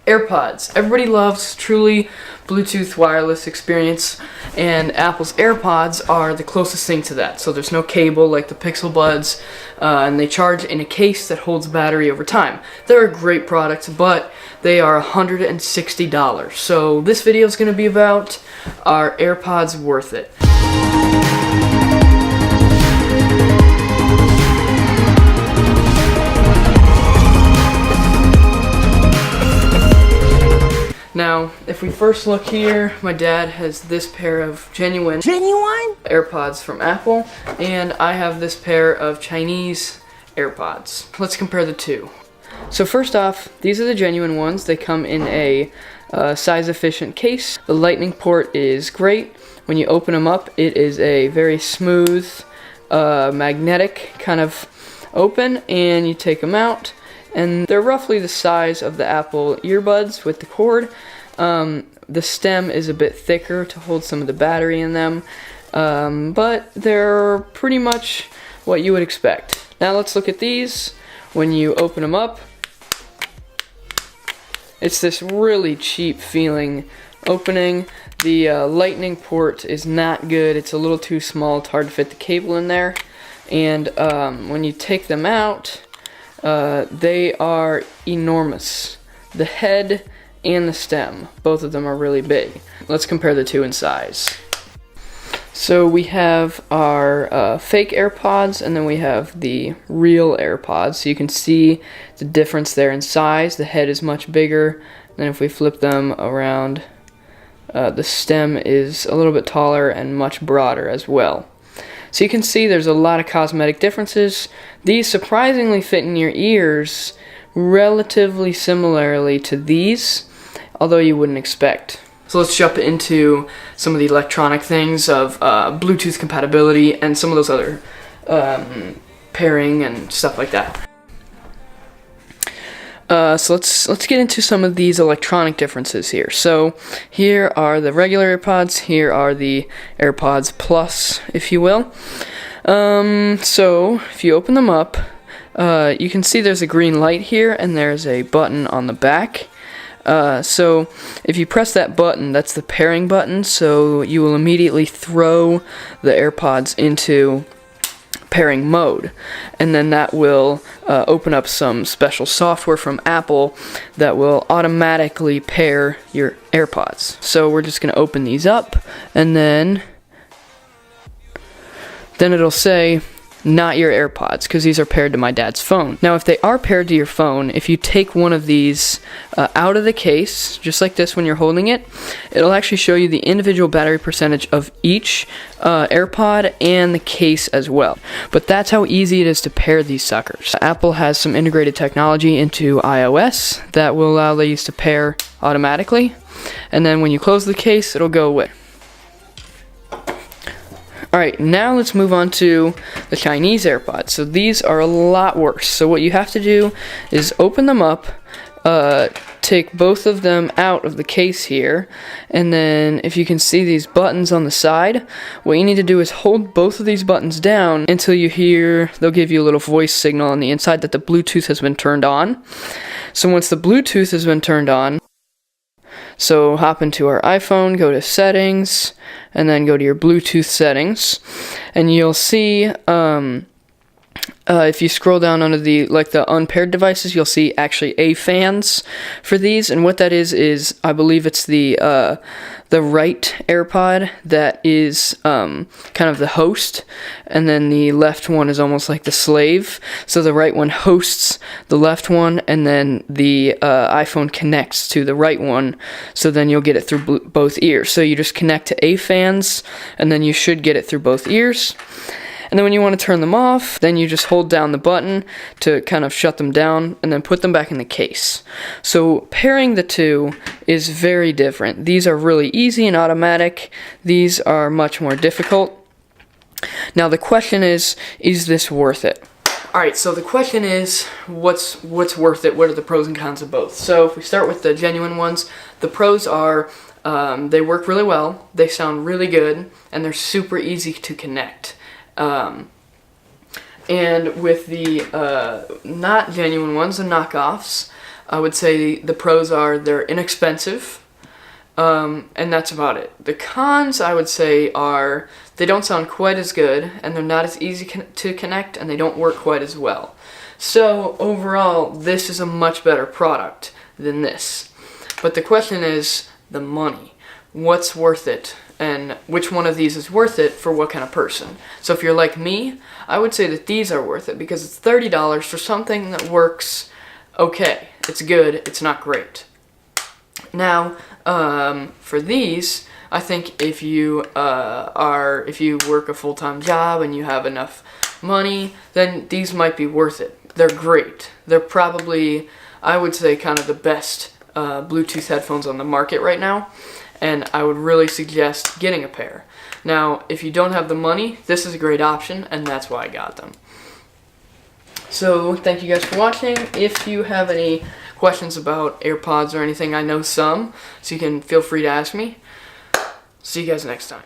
AirPods. Everybody loves truly Bluetooth wireless experience, and Apple's AirPods are the closest thing to that. So there's no cable like the Pixel Buds, and they charge in a case that holds battery over time. They're a great product, but they are $160. So this video is going to be about, are AirPods worth it? Now, if we first look here, my dad has this pair of genuine AirPods from Apple, and I have this pair of Chinese AirPods. Let's compare the two. So first off, these are the genuine ones. They come in a size-efficient case. The lightning port is great. When you open them up, it is a very smooth, magnetic kind of open, and you take them out. And they're roughly the size of the Apple earbuds with the cord. The stem is a bit thicker to hold some of the battery in them, but they're pretty much what you would expect. Now let's look at these. When you open them up, it's this really cheap feeling opening. The lightning port is not good. It's a little too small. It's hard to fit the cable in there. And when you take them out, they are enormous. The head and the stem, both of them are really big. Let's compare the two in size. So we have our fake AirPods, and then we have the real AirPods. So you can see the difference there in size. The head is much bigger. Then if we flip them around, the stem is a little bit taller and much broader as well. So you can see there's a lot of cosmetic differences. These surprisingly fit in your ears relatively similarly to these, although you wouldn't expect. So let's jump into some of the electronic things of Bluetooth compatibility and some of those other pairing and stuff like that. So let's get into some of these electronic differences here. So here are the regular AirPods, here are the AirPods Plus, if you will. So if you open them up, you can see there's a green light here and there's a button on the back. So if you press that button, that's the pairing button, so you will immediately throw the AirPods into pairing mode, and then that will open up some special software from Apple that will automatically pair your AirPods. So we're just going to open these up, and then it'll say not your AirPods, because these are paired to my dad's phone. Now if they are paired to your phone, if you take one of these out of the case, just like this when you're holding it, it'll actually show you the individual battery percentage of each AirPod and the case as well. But that's how easy it is to pair these suckers. Apple has some integrated technology into iOS that will allow these to pair automatically, and then when you close the case, it'll go away. Alright, now let's move on to the Chinese AirPods. So these are a lot worse. So what you have to do is open them up, take both of them out of the case here, and then if you can see these buttons on the side, what you need to do is hold both of these buttons down until you hear, they'll give you a little voice signal on the inside that the Bluetooth has been turned on. So once the Bluetooth has been turned on, so hop into our iPhone, go to settings, and then go to your Bluetooth settings, and you'll see if you scroll down under the unpaired devices, you'll see actually A fans for these, and what that is I believe it's the right AirPod that is kind of the host, and then the left one is almost like the slave. So the right one hosts the left one, and then the iPhone connects to the right one, so then you'll get it through both ears. So you just connect to A fans, and then you should get it through both ears. And then when you want to turn them off, then you just hold down the button to kind of shut them down and then put them back in the case. So pairing the two is very different. These are really easy and automatic. These are much more difficult. Now the question is this worth it? Alright, so the question is, what's worth it? What are the pros and cons of both? So if we start with the genuine ones, the pros are they work really well, they sound really good, and they're super easy to connect. And with the not genuine ones, the knockoffs, I would say the pros are they're inexpensive, and that's about it. The cons, I would say, are they don't sound quite as good, and they're not as easy to connect, and they don't work quite as well. So overall, this is a much better product than this. But the question is the money. What's worth it? And which one of these is worth it for what kind of person? So if you're like me, I would say that these are worth it because it's $30 for something that works okay. It's good, it's not great. Now, for these, I think if you work a full-time job and you have enough money, then these might be worth it. They're great. They're probably, I would say, kind of the best Bluetooth headphones on the market right now, and I would really suggest getting a pair. Now, if you don't have the money, this is a great option, and that's why I got them. So, thank you guys for watching. If you have any questions about AirPods or anything, I know some, so you can feel free to ask me. See you guys next time.